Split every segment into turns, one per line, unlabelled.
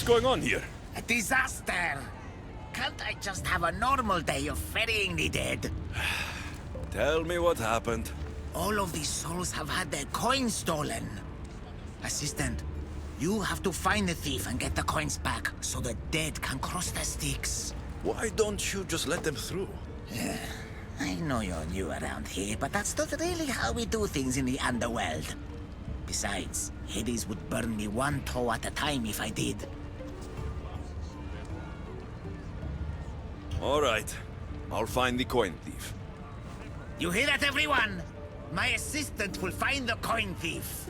What's going on here?
A disaster! Can't I just have a normal day of ferrying the dead?
Tell me what happened.
All of these souls have had their coins stolen. Assistant, you have to find the thief and get the coins back so the dead can cross the Styx.
Why don't you just let them through?
I know you're new around here, but that's not really how we do things in the underworld. Besides, Hades would burn me one toe at a time if I did.
All right. I'll find the coin thief.
You hear that, everyone? My assistant will find the coin thief.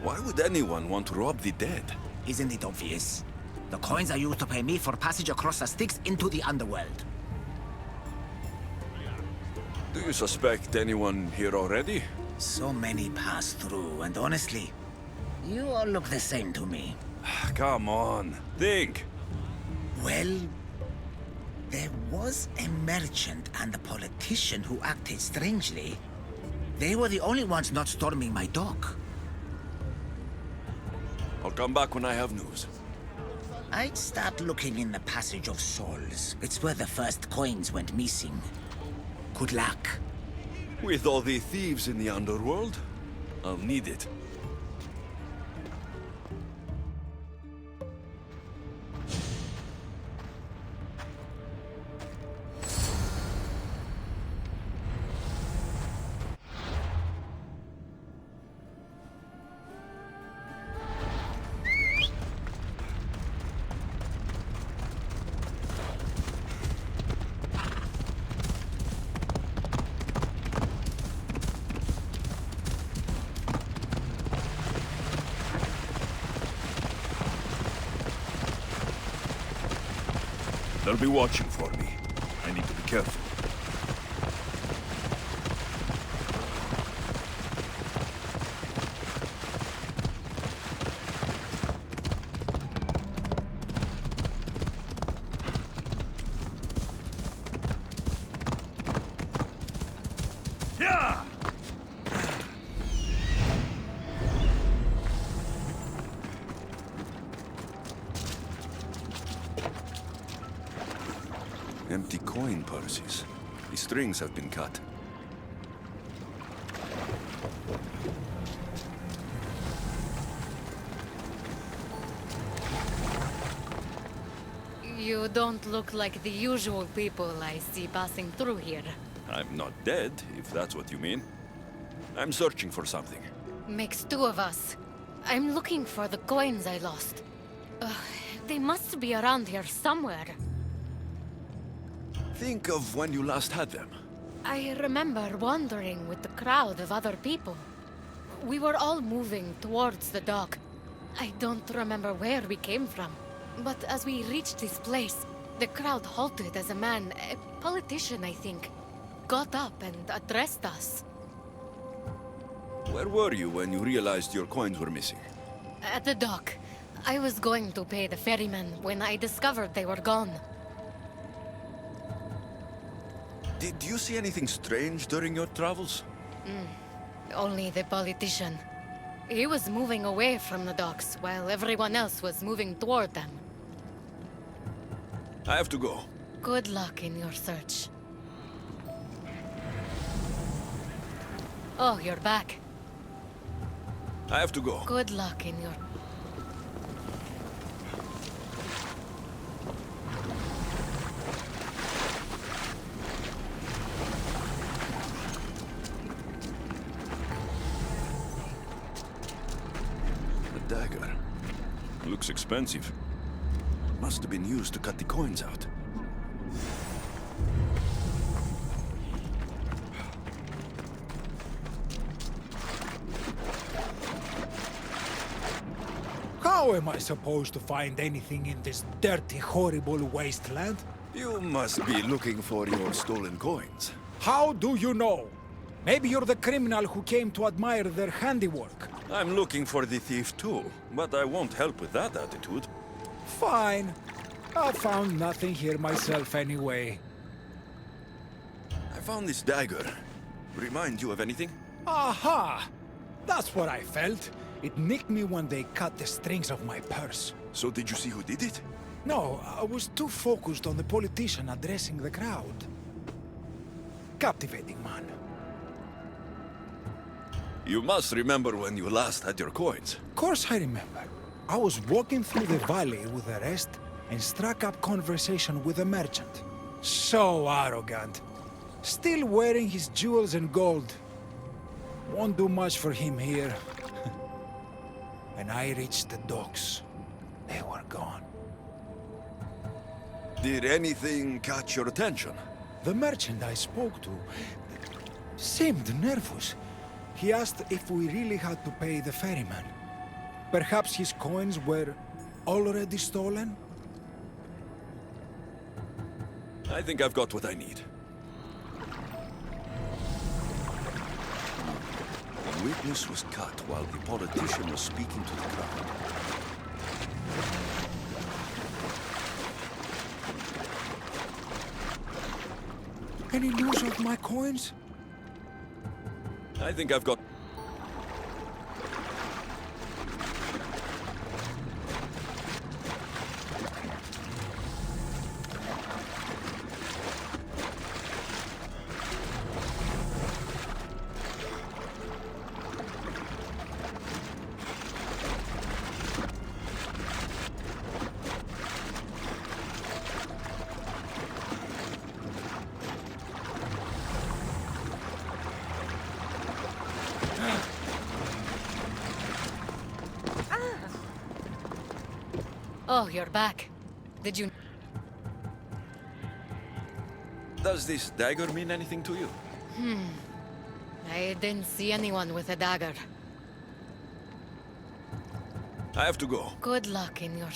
Why would anyone want to rob the dead?
Isn't it obvious? The coins are used to pay me for passage across the Styx into the underworld.
Do you suspect anyone here already?
So many pass through, and honestly, you all look the same to me.
Come on, think.
Well, there was a merchant and a politician who acted strangely. They were the only ones not storming my dock.
I'll come back when I have news.
I'd start looking in the Passage of Souls. It's where the first coins went missing. Good luck.
With all the thieves in the underworld, I'll need it. They'll be watching for me. I need to be careful. Yeah! Empty coin purses. The strings have been cut.
You don't look like the usual people I see passing through here.
I'm not dead, if that's what you mean. I'm searching for something.
Makes two of us. I'm looking for the coins I lost. They must be around here somewhere.
Think of when you last had them.
I remember wandering with the crowd of other people. We were all moving towards the dock. I don't remember where we came from. But as we reached this place, the crowd halted as a man, a politician I think, got up and addressed us.
Where were you when you realized your coins were missing?
At the dock. I was going to pay the ferryman when I discovered they were gone.
Did you see anything strange during your travels?
Only the politician. He was moving away from the docks while everyone else was moving toward them.
I have to go.
Good luck in your search. Oh, you're back.
I have to go.
Good luck in your...
The dagger. Looks expensive. Must have been used to cut the coins out.
How am I supposed to find anything in this dirty, horrible wasteland?
You must be looking for your stolen coins.
How do you know? Maybe you're the criminal who came to admire their handiwork.
I'm looking for the thief too, but I won't help with that attitude.
Fine. I found nothing here myself anyway.
I found this dagger. Remind you of anything?
Aha! That's what I felt. It nicked me when they cut the strings of my purse.
So did you see who did it?
No, I was too focused on the politician addressing the crowd. Captivating man.
You must remember when you last had your coins.
Of course I remember. I was walking through the valley with the rest and struck up conversation with a merchant. So arrogant. Still wearing his jewels and gold. Won't do much for him here. When I reached the docks, they were gone.
Did anything catch your attention?
The merchant I spoke to seemed nervous. He asked if we really had to pay the ferryman. Perhaps his coins were already stolen?
I think I've got what I need. The witness was cut while the politician was speaking to the crowd.
Any news of my coins?
I think I've got...
Oh, you're back. Did you...
Does this dagger mean anything to you?
I didn't see anyone with a dagger.
I have to go.
Good luck in your...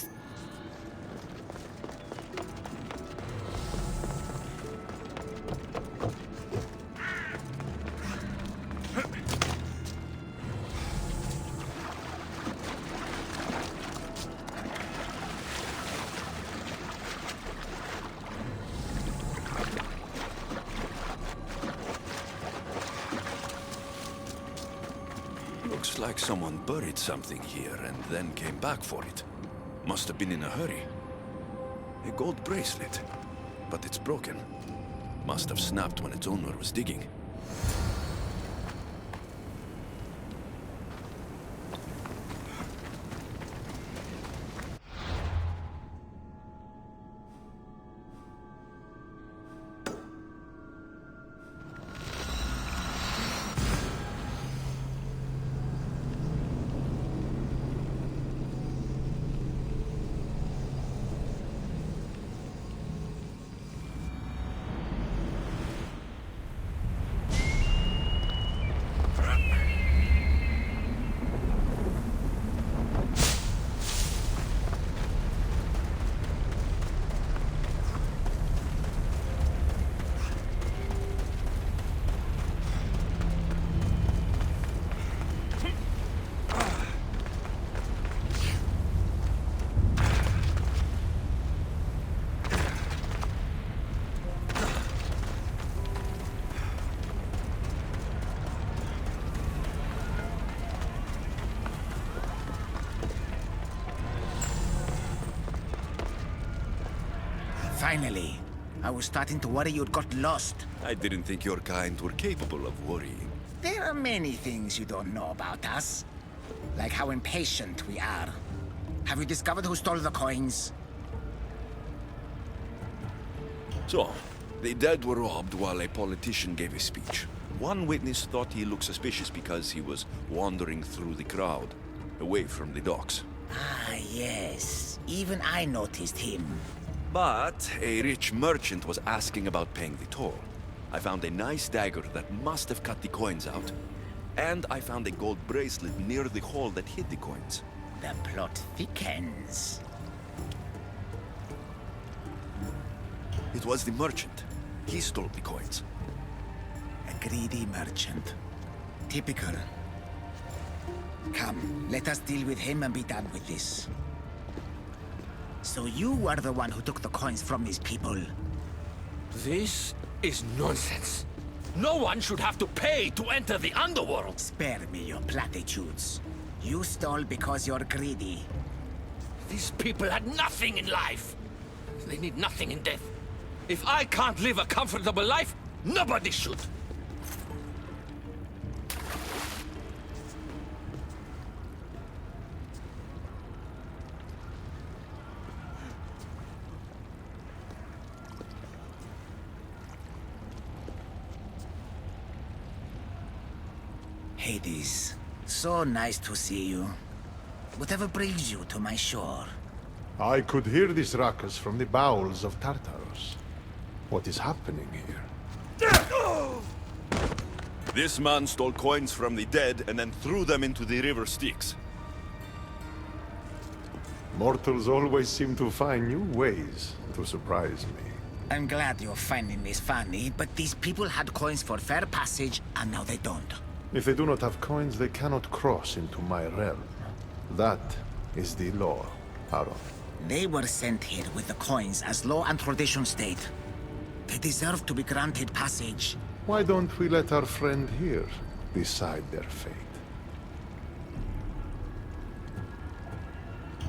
Looks like someone buried something here and then came back for it. Must have been in a hurry. A gold bracelet, but it's broken. Must have snapped when its owner was digging.
Finally. I was starting to worry you'd got lost.
I didn't think your kind were capable of worrying.
There are many things you don't know about us. Like how impatient we are. Have you discovered who stole the coins?
So, the dead were robbed while a politician gave a speech. One witness thought he looked suspicious because he was wandering through the crowd, away from the docks.
Ah, yes. Even I noticed him.
But a rich merchant was asking about paying the toll. I found a nice dagger that must have cut the coins out. And I found a gold bracelet near the hole that hid the coins.
The plot thickens.
It was the merchant. He stole the coins.
A greedy merchant. Typical. Come, let us deal with him and be done with this. So you are the one who took the coins from these people.
This is nonsense. No one should have to pay to enter the underworld.
Spare me your platitudes. You stole because you're greedy.
These people had nothing in life. They need nothing in death. If I can't live a comfortable life, nobody should.
Hades, so nice to see you. Whatever brings you to my shore?
I could hear this ruckus from the bowels of Tartarus. What is happening here?
This man stole coins from the dead and then threw them into the river Styx.
Mortals always seem to find new ways to surprise me.
I'm glad you're finding this funny, but these people had coins for fair passage, and now they don't.
If they do not have coins, they cannot cross into my realm. That is the law, Aaron.
They were sent here with the coins as law and tradition state. They deserve to be granted passage.
Why don't we let our friend here decide their fate?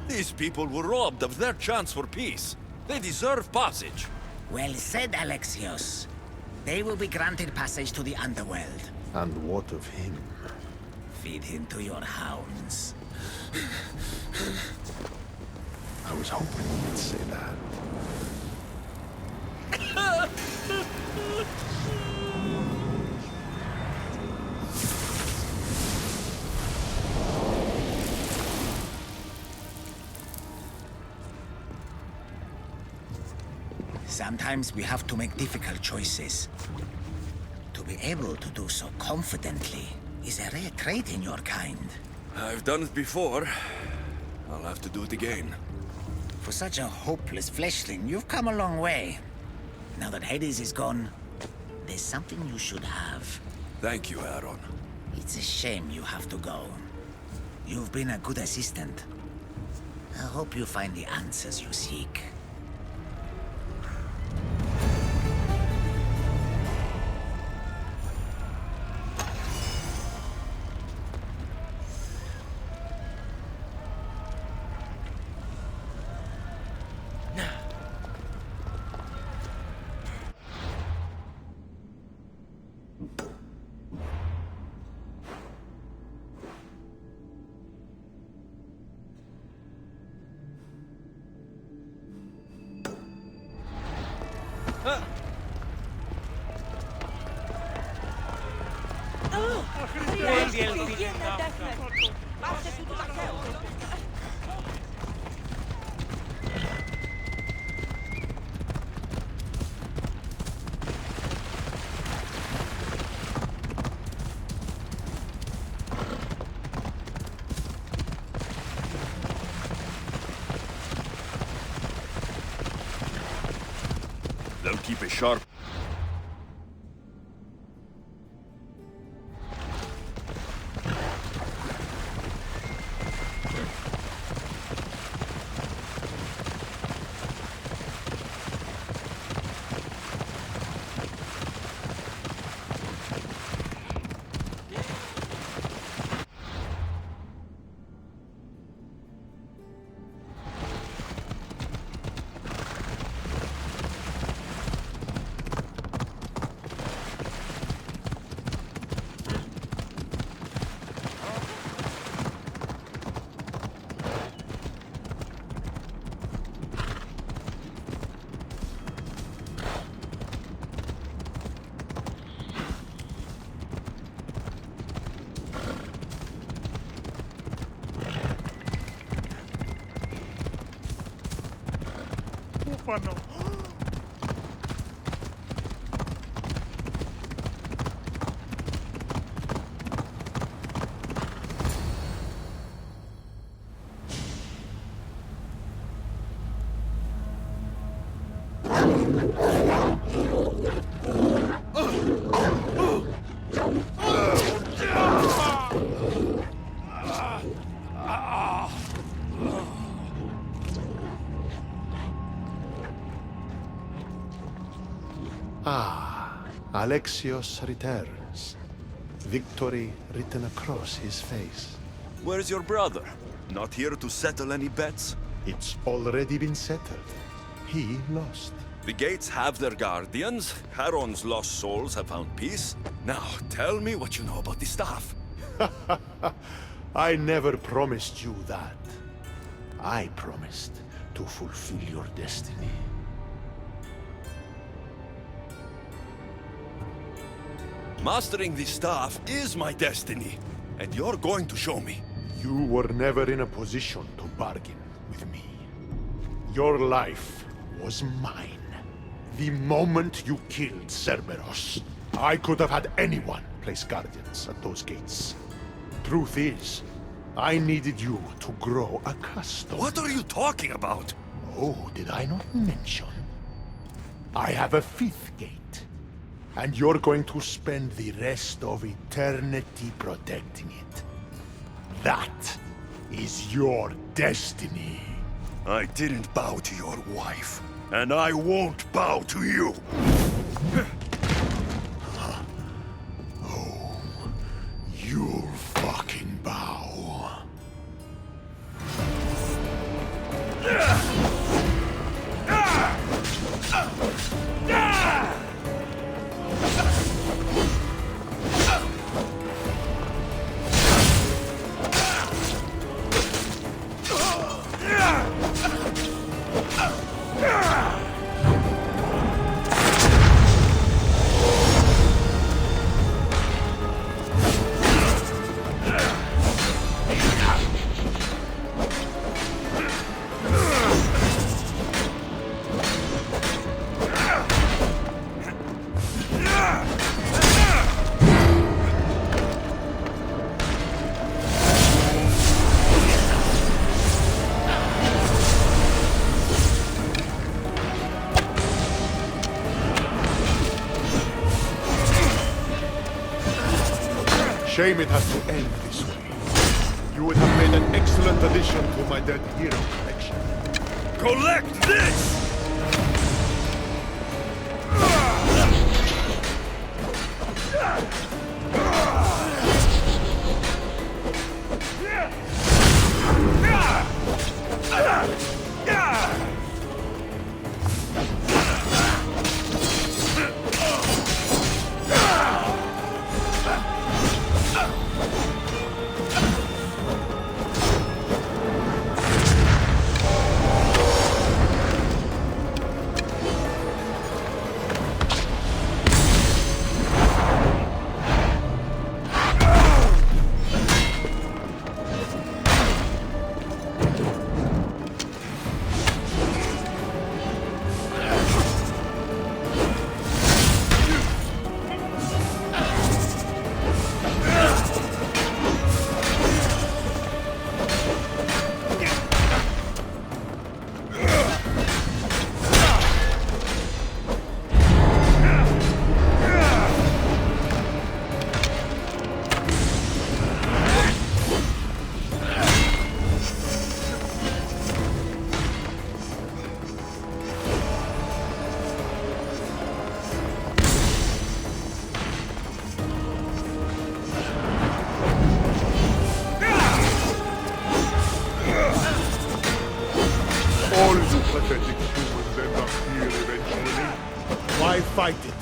These people were robbed of their chance for peace. They deserve passage.
Well said, Alexios. They will be granted passage to the underworld.
And what of him?
Feed him to your hounds.
I was hoping you would say that.
Sometimes we have to make difficult choices. To be able to do so confidently is a rare trait in your kind.
I've done it before. I'll have to do it again.
For such a hopeless fleshling, you've come a long way. Now that Hades is gone, there's something you should have.
Thank you, Aaron.
It's a shame you have to go. You've been a good assistant. I hope you find the answers you seek.
They'll keep a sharp.
Alexios returns, victory written across his face.
Where's your brother? Not here to settle any bets?
It's already been settled. He lost.
The gates have their guardians. Charon's lost souls have found peace. Now, tell me what you know about the staff.
I never promised you that. I promised to fulfill your destiny.
Mastering the staff is my destiny, and you're going to show me.
You were never in a position to bargain with me. Your life was mine. The moment you killed Cerberus, I could have had anyone place guardians at those gates. Truth is, I needed you to grow accustomed.
What are you talking about?
Oh, did I not mention? I have a fifth gate, and you're going to spend the rest of eternity protecting it. That is your destiny.
I didn't bow to your wife, and I won't bow to you.
Oh, you'll fucking bow. Shame it has to end this way. You would have made an excellent addition to my dead hero collection.
Collect this!
All you pathetic humans end up here eventually. Why fight it?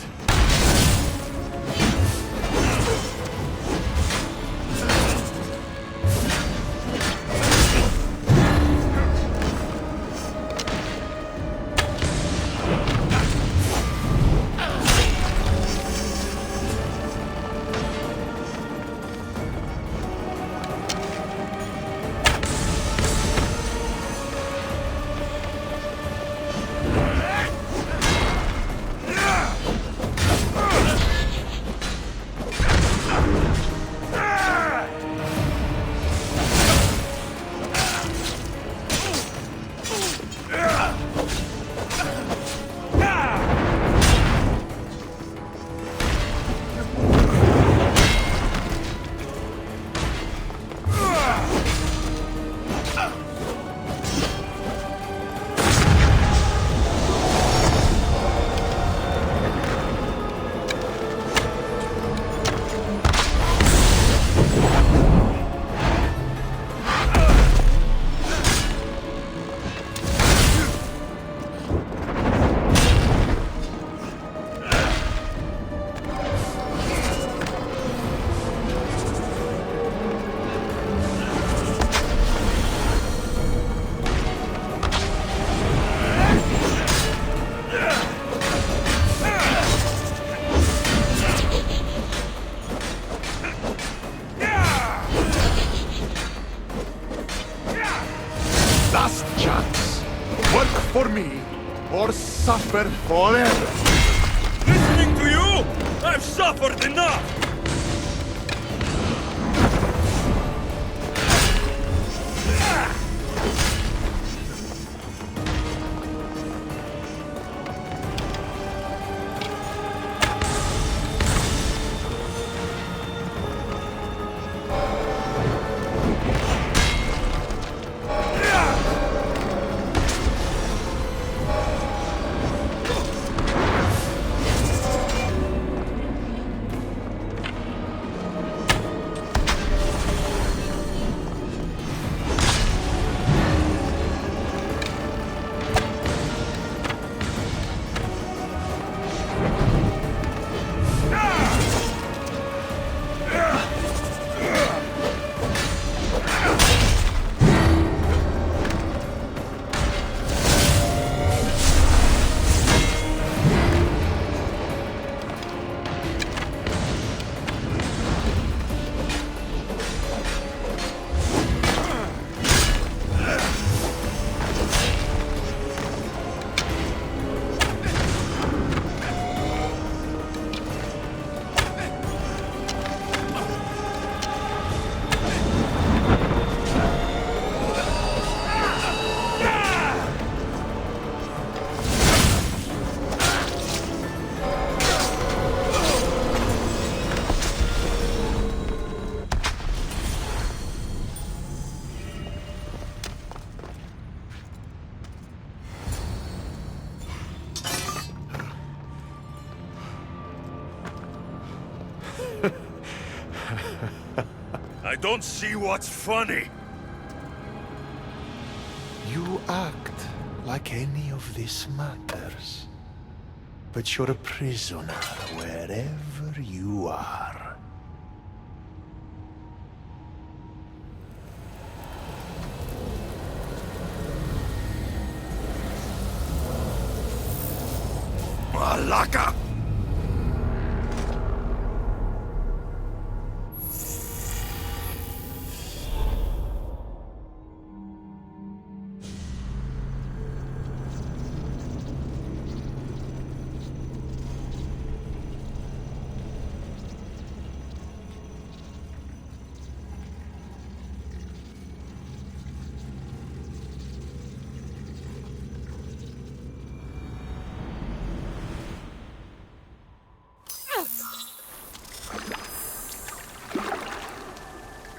last chance. Work for me, or suffer forever.
Listening to you, I've suffered enough! I don't see what's funny.
You act like any of this matters. But you're a prisoner wherever you are.
Malaka!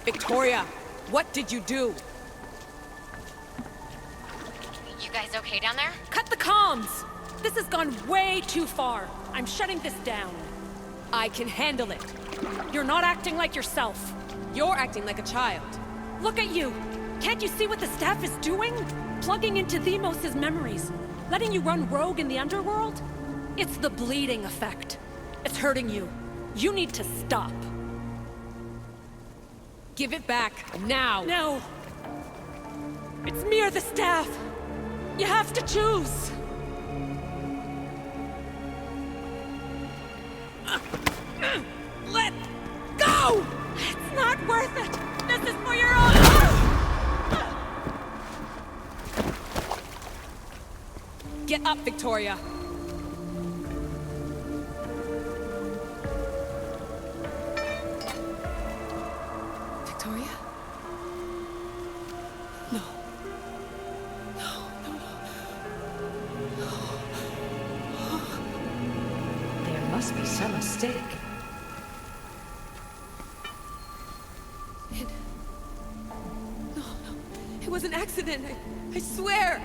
Victoria, what did you do?
You guys okay down there?
Cut the comms! This has gone way too far. I'm shutting this down. I can handle it. You're not acting like yourself. You're acting like a child. Look at you! Can't you see what the staff is doing? Plugging into Themos' memories. Letting you run rogue in the underworld? It's the bleeding effect. It's hurting you. You need to stop. Give it back, now! No! It's me or the staff! You have to choose! Let go! It's not worth it! This is for your own... Get up, Victoria! Victoria? No.
There must be some mistake.
No. It was an accident. I swear.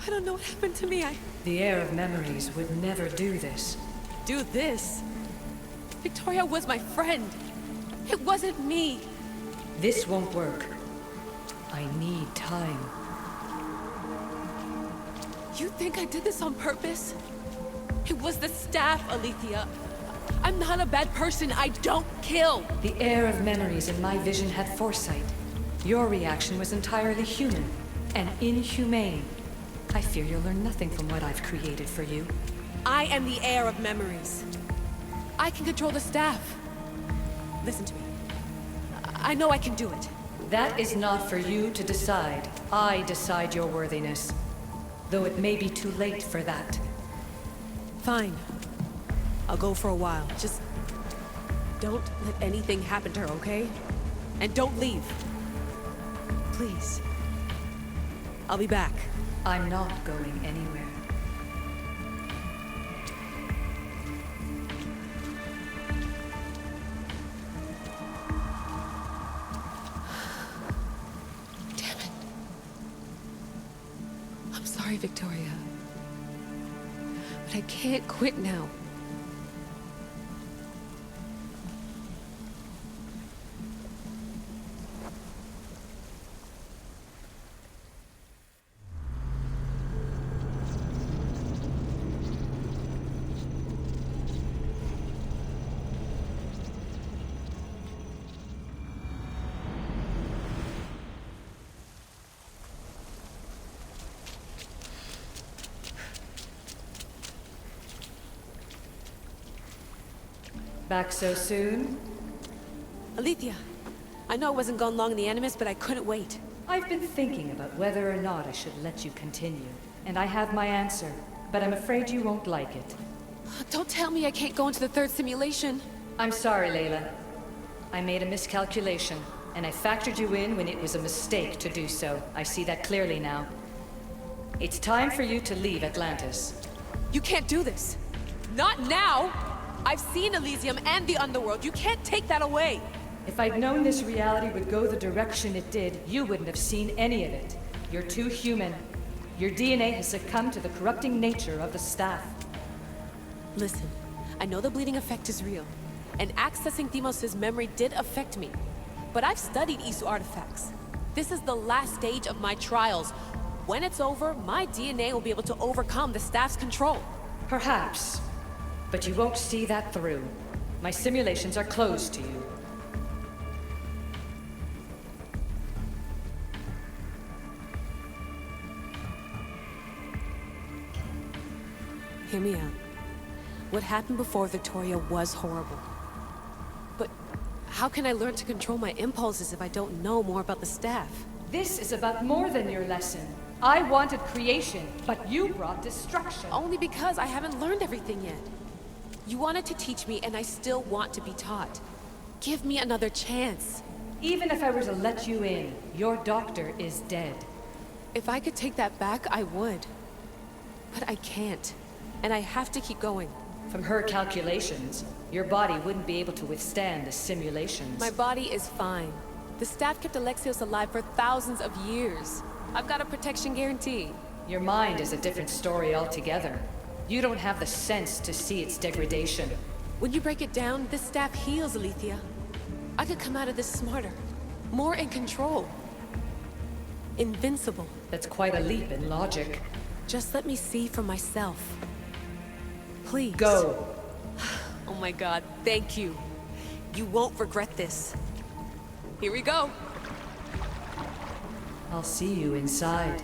I don't know what happened to me.
The heir of memories would never do this.
Do this? Victoria was my friend. It wasn't me.
This won't work. I need time.
You think I did this on purpose? It was the staff, Alethea. I'm not a bad person. I don't kill.
The heir of memories in my vision had foresight. Your reaction was entirely human and inhumane. I fear you'll learn nothing from what I've created for you.
I am the heir of memories. I can control the staff. Listen to me. I know I can do it.
That is not for you to decide. I decide your worthiness. Though it may be too late for that.
Fine. I'll go for a while. Just don't let anything happen to her, okay? And don't leave. Please. I'll be back.
I'm not going anywhere.
Damn it. I'm sorry, Victoria. But I can't quit now.
Back so soon?
Alethea, I know I wasn't gone long in the Animus, but I couldn't wait.
I've been thinking about whether or not I should let you continue. And I have my answer, but I'm afraid you won't like it.
Don't tell me I can't go into the third simulation.
I'm sorry, Layla. I made a miscalculation, and I factored you in when it was a mistake to do so. I see that clearly now. It's time for you to leave Atlantis.
You can't do this. Not now! I've seen Elysium and the Underworld. You can't take that away!
If I'd known this reality would go the direction it did, you wouldn't have seen any of it. You're too human. Your DNA has succumbed to the corrupting nature of the staff.
Listen, I know the bleeding effect is real, and accessing Deimos' memory did affect me. But I've studied Isu artifacts. This is the last stage of my trials. When it's over, my DNA will be able to overcome the staff's control.
Perhaps. But you won't see that through. My simulations are closed to you.
Hear me out. What happened before Victoria was horrible. But how can I learn to control my impulses if I don't know more about the staff?
This is about more than your lesson. I wanted creation, but you brought destruction.
Only because I haven't learned everything yet. You wanted to teach me, and I still want to be taught. Give me another chance.
Even if I were to let you in, your doctor is dead.
If I could take that back, I would. But I can't. And I have to keep going.
From her calculations, your body wouldn't be able to withstand the simulations.
My body is fine. The staff kept Alexios alive for thousands of years. I've got a protection guarantee.
Your mind is a different story altogether. You don't have the sense to see its degradation.
When you break it down, this staff heals, Alethea. I could come out of this smarter, more in control. Invincible.
That's quite a leap in logic.
Just let me see for myself. Please.
Go.
Oh my god, thank you. You won't regret this. Here we go.
I'll see you inside.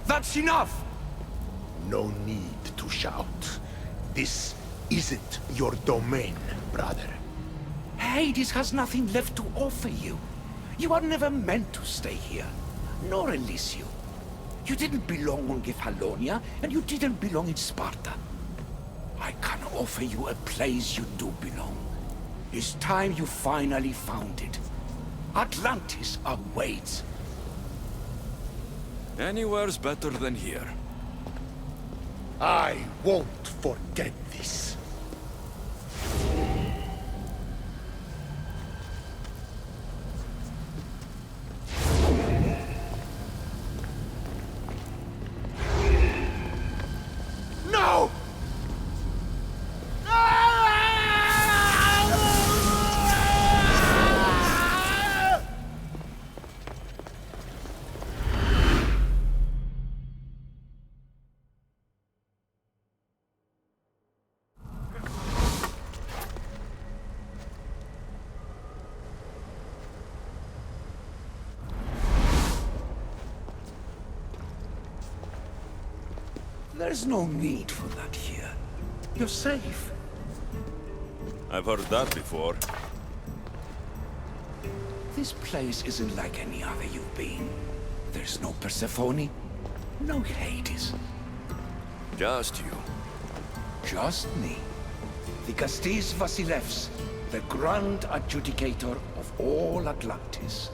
That's enough!
No need to shout. This isn't your domain, brother.
Hades has nothing left to offer you. You are never meant to stay here, nor Elysium. You didn't belong on Kefalonia, and you didn't belong in Sparta. I can offer you a place you do belong. It's time you finally found it. Atlantis awaits.
Anywhere's better than here.
I won't forget this. No!
There's no need for that here. You're safe.
I've heard that before.
This place isn't like any other you've been. There's no Persephone, no Hades.
Just you.
Just me. Dikastis Vasilevs, the Grand Adjudicator of all Atlantis.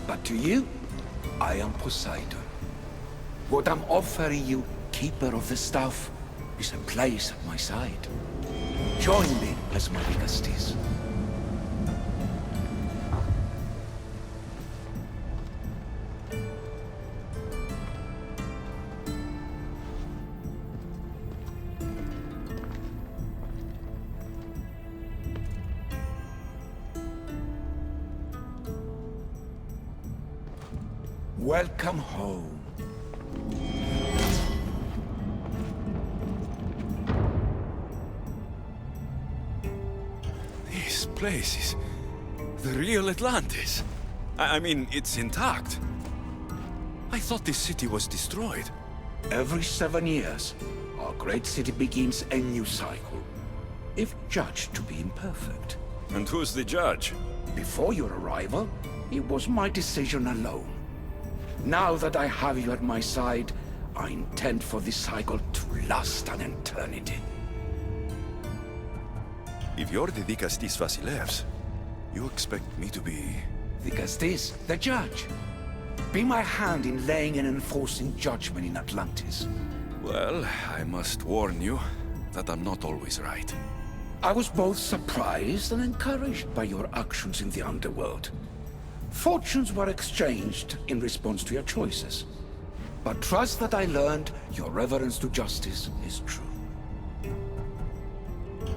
But to you, I am Poseidon. What I'm offering you, Keeper of the Staff, is a place at my side. Join me as my Dikastis. Welcome home.
This place is the real Atlantis. I mean, it's intact. I thought this city was destroyed.
Every 7 years, our great city begins a new cycle, if judged to be imperfect.
And who's the judge?
Before your arrival, it was my decision alone. Now that I have you at my side, I intend for this cycle to last an eternity.
If you're the Dikastis Vasilevs, you expect me to be...
Dikastis, the judge. Be my hand in laying and enforcing judgment in Atlantis.
Well, I must warn you that I'm not always right.
I was both surprised and encouraged by your actions in the underworld. Fortunes were exchanged in response to your choices. But trust that I learned your reverence to justice is true.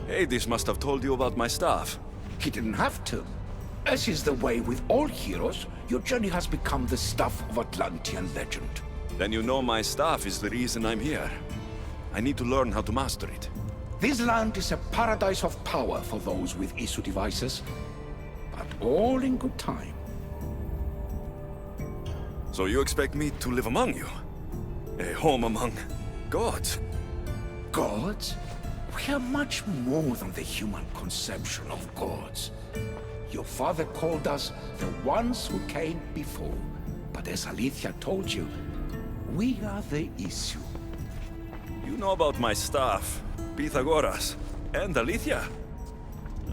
Hades must have told you about my staff.
He didn't have to. As is the way with all heroes, your journey has become the stuff of Atlantean legend.
Then you know my staff is the reason I'm here. I need to learn how to master it.
This land is a paradise of power for those with Isu devices, but all in good time.
So you expect me to live among you? A home among gods?
Gods? We are much more than the human conception of gods. Your father called us the ones who came before, but as Alethea told you, we are the issue.
You know about my staff, Pythagoras, and Alethea.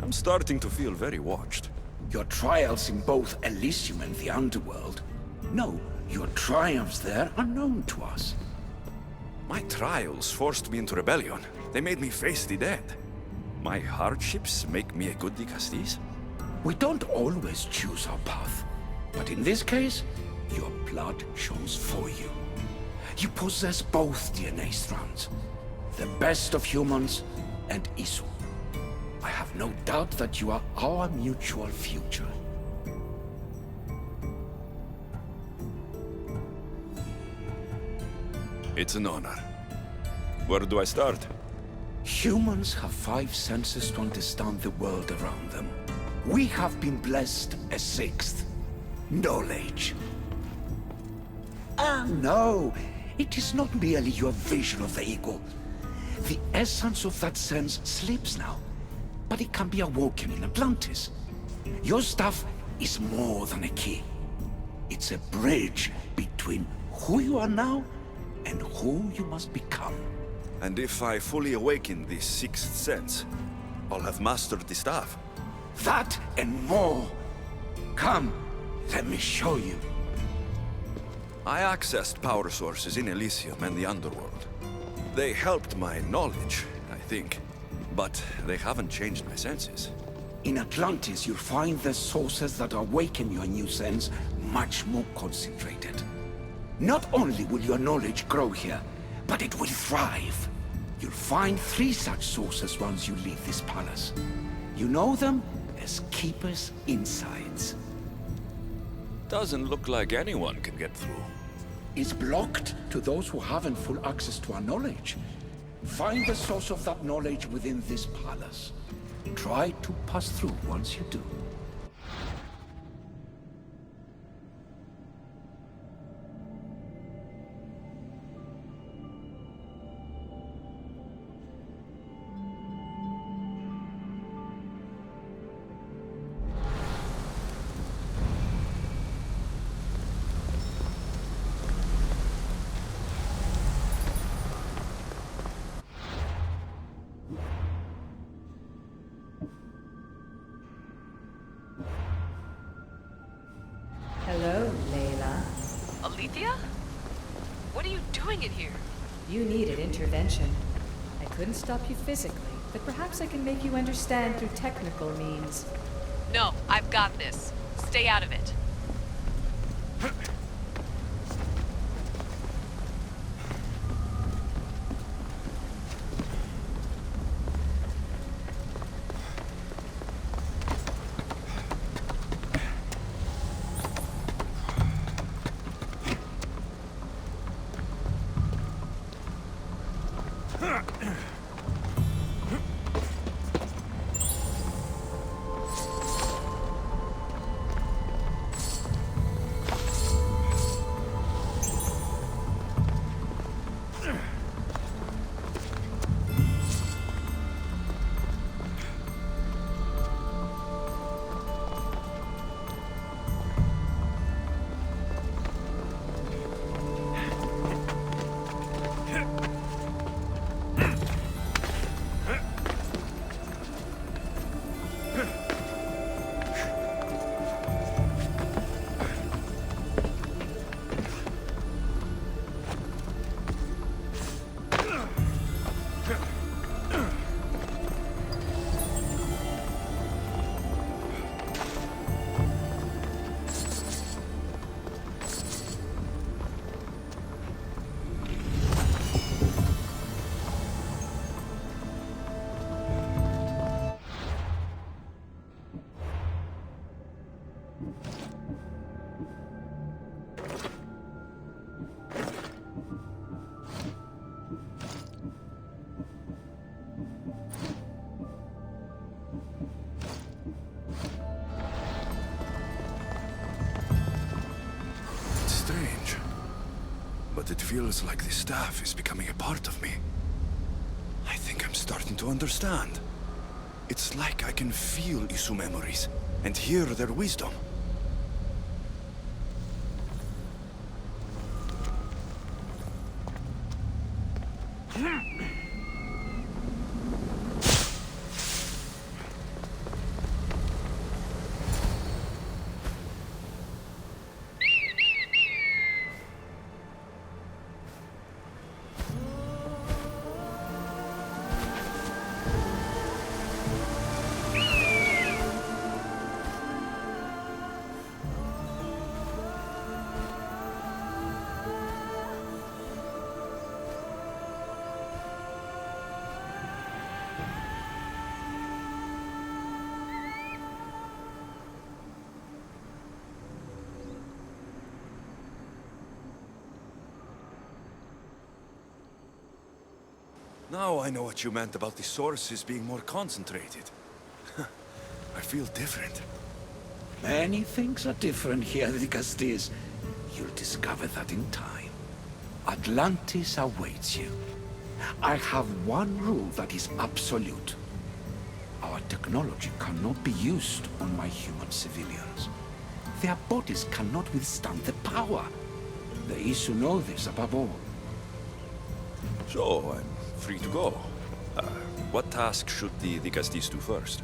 I'm starting to feel very watched.
Your trials in both Elysium and the underworld? No, your triumphs there are known to us.
My trials forced me into rebellion. They made me face the dead. My hardships make me a good Dikastis?
We don't always choose our path, but in this case, your blood shows for you. You possess both DNA strands, the best of humans and Isu. I have no doubt that you are our mutual future.
It's an honor. Where do I start?
Humans have 5 senses to understand the world around them. We have been blessed a 6th. Knowledge. Ah, no. It is not merely your vision of the ego. The essence of that sense sleeps now, but it can be awoken in Atlantis. Your stuff is more than a key. It's a bridge between who you are now and who you must become.
And if I fully awaken this 6th sense, I'll have mastered the staff.
That and more. Come, let me show you.
I accessed power sources in Elysium and the underworld. They helped my knowledge, I think. But they haven't changed my senses.
In Atlantis, you'll find the sources that awaken your new sense much more concentrated. Not only will your knowledge grow here, but it will thrive. You'll find 3 such sources once you leave this palace. You know them as Keeper's Insides.
Doesn't look like anyone can get through.
It's blocked to those who haven't full access to our knowledge. Find the source of that knowledge within this palace. Try to pass through once you do.
Hello, Layla.
Alethea? What are you doing in here?
You needed intervention. I couldn't stop you physically, but perhaps I can make you understand through technical means.
No, I've got this. Stay out of it.
But it feels like the staff is becoming a part of me. I think I'm starting to understand. It's like I can feel Isu memories and hear their wisdom. Now I know what you meant about the sources being more concentrated. I feel different.
Many things are different here, Digastis. You'll discover that in time. Atlantis awaits you. I have one rule that is absolute. Our technology cannot be used on my human civilians. Their bodies cannot withstand the power. The Isu know this above all.
So, I'm free to go. What task should the Digastis do first?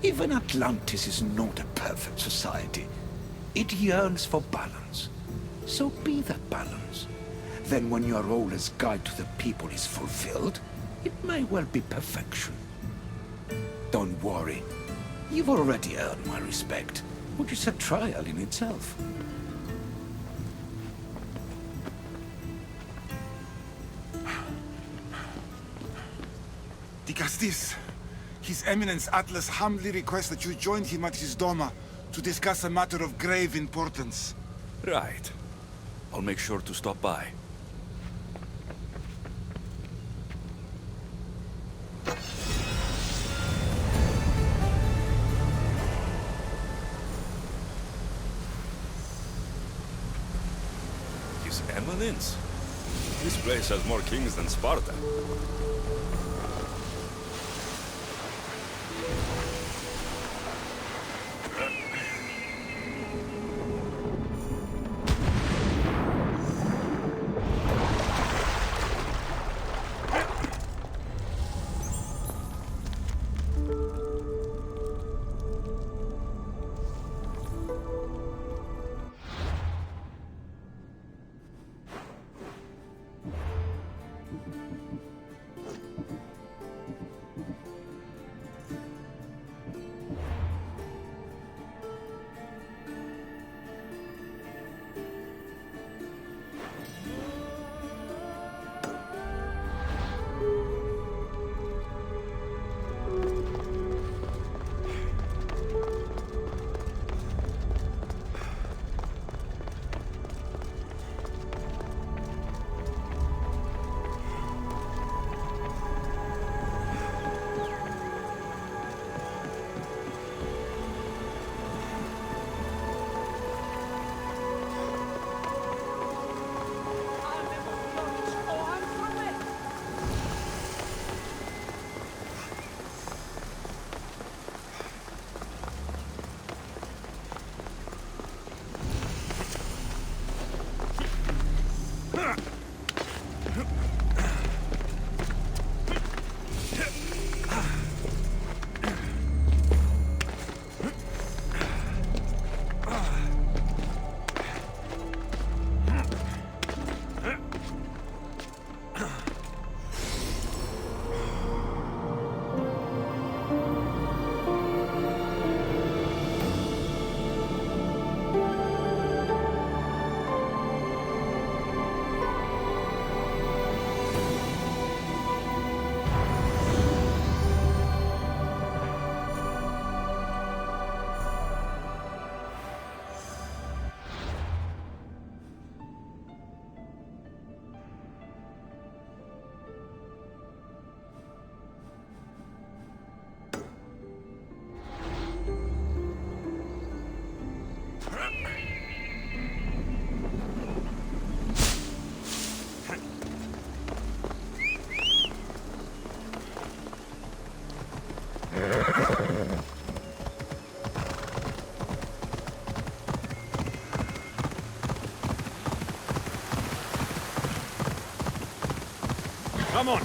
Even Atlantis is not a perfect society. It yearns for balance. So be that balance. Then when your role as guide to the people is fulfilled, it may well be perfection. Don't worry. You've already earned my respect, which is a trial in itself.
Dicastis, His Eminence Atlas humbly requests that you join him at his Doma to discuss a matter of grave importance.
Right. I'll make sure to stop by. His Eminence? This place has more kings than Sparta.
Come on!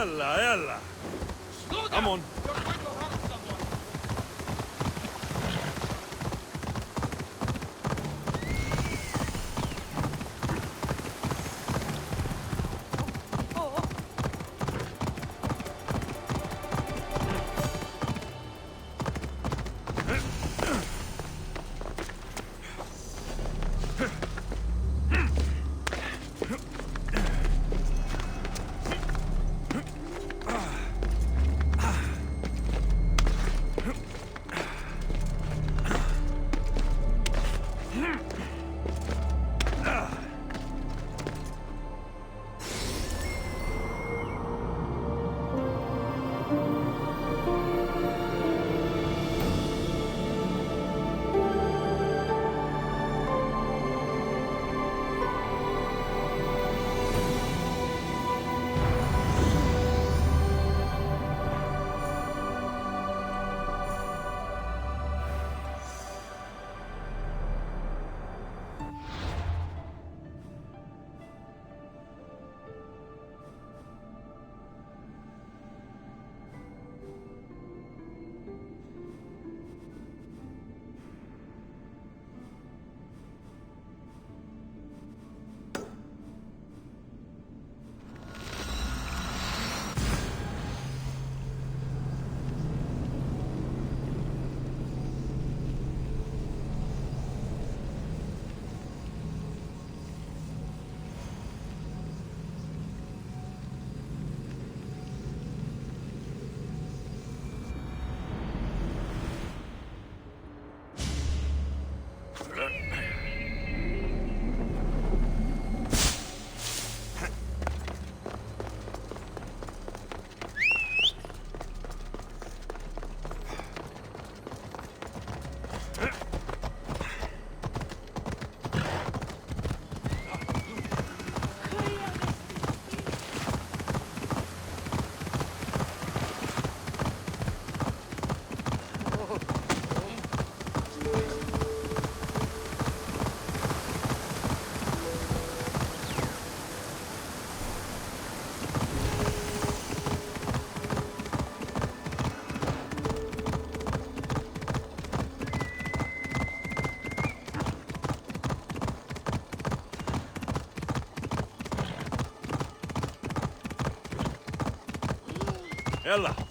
Ella, Ella. Come on. Ella.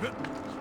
Huh.